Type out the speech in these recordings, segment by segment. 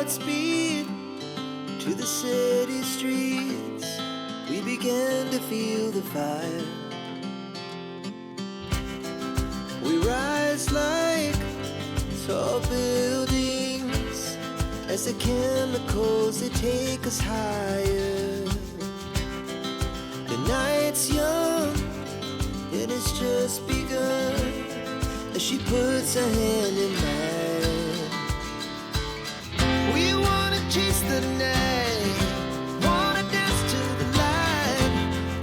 Godspeed to the city streets. We began to feel the fire. We rise like tall buildings as the chemicals, they take us higher. The night's young and it's just begun as she puts her hand in mine. We wanna chase the night, wanna dance to the light,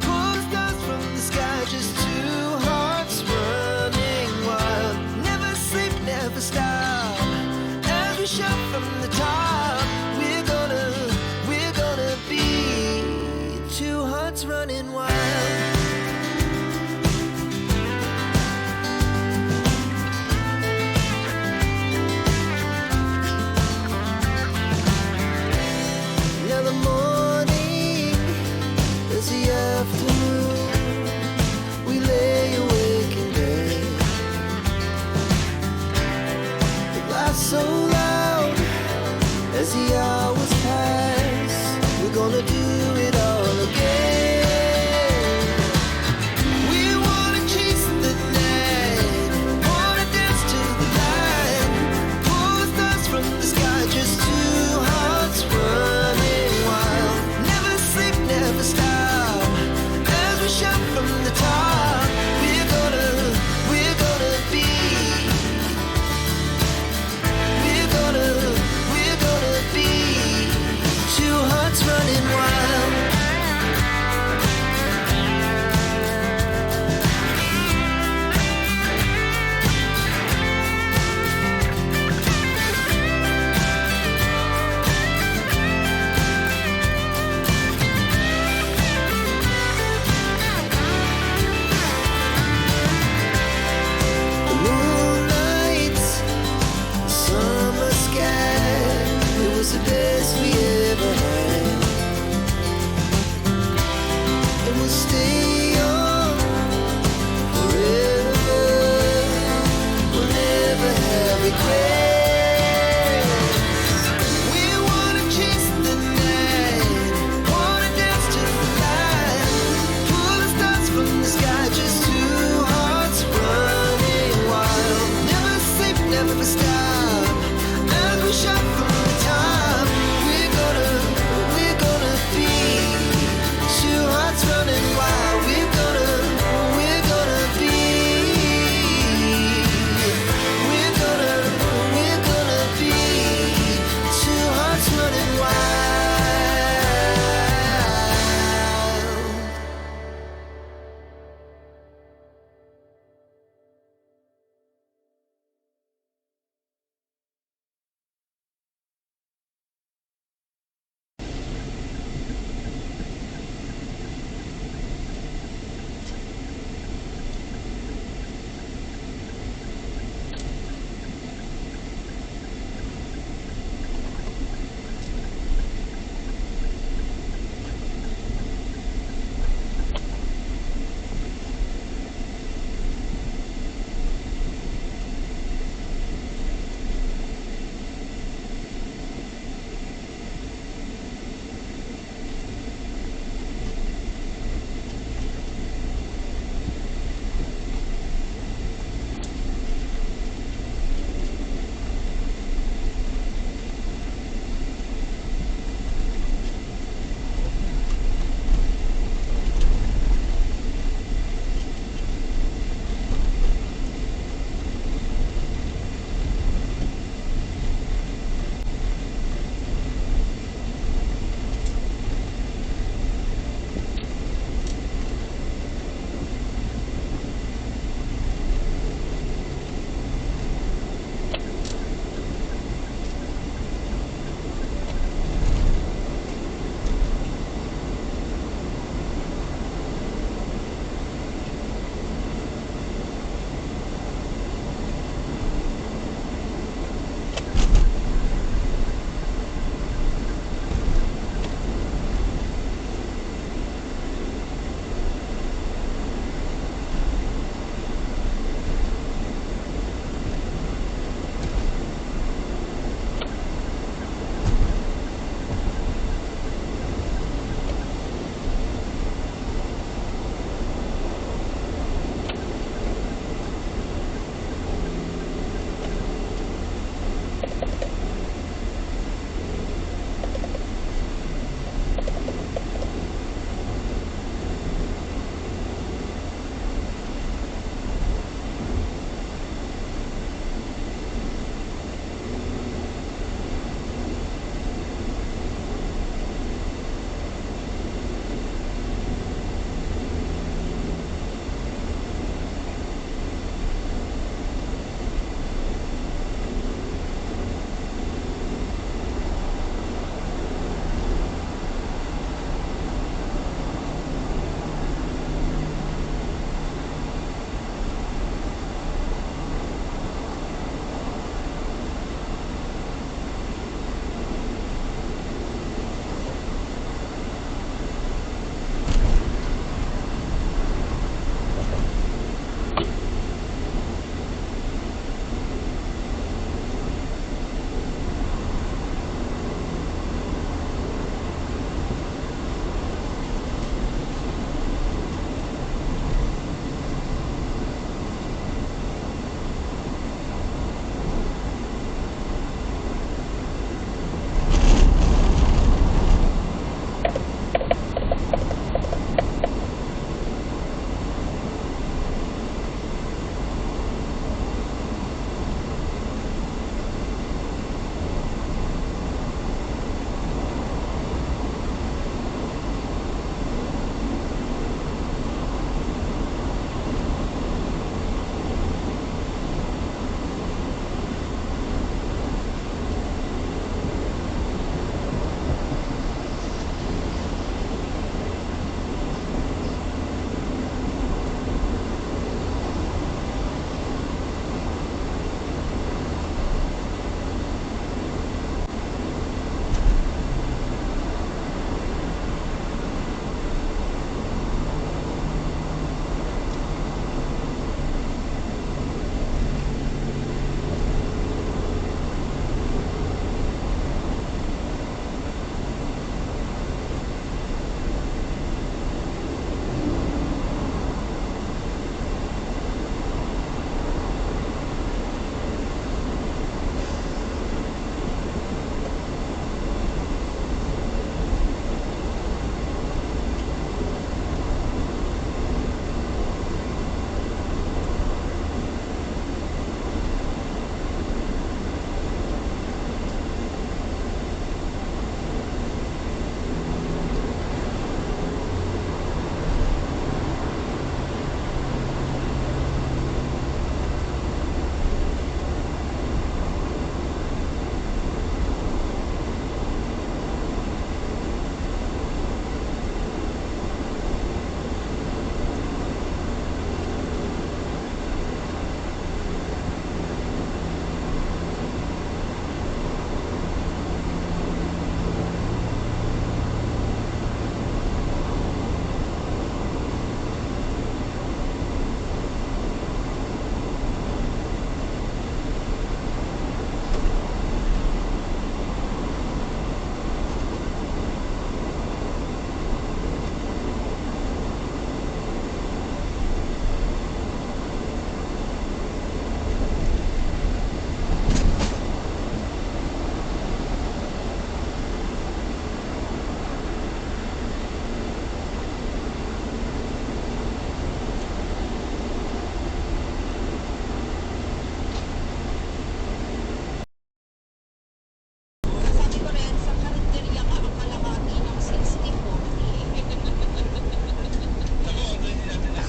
pull the stars from the sky, just two hearts running wild. Never sleep, never stop, as we shout from the top. We're gonna be two hearts running wild. So loud as the hours pass, we're gonna do it all again. We wanna chase the night, wanna dance to the light, pull the stars from the sky, just two hearts running wild. Never sleep, never stop, as we shout from the top. We're gonna be, we're gonna be two hearts running wild.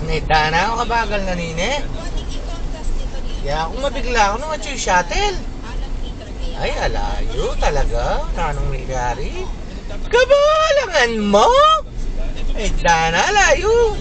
Naitana ako kabagal na nine. Kaya kung mabigla ako naman yung shuttle. Ay, alayo talaga. Nanong nangyari? Kabalangan mo? Ay, dana, alayo.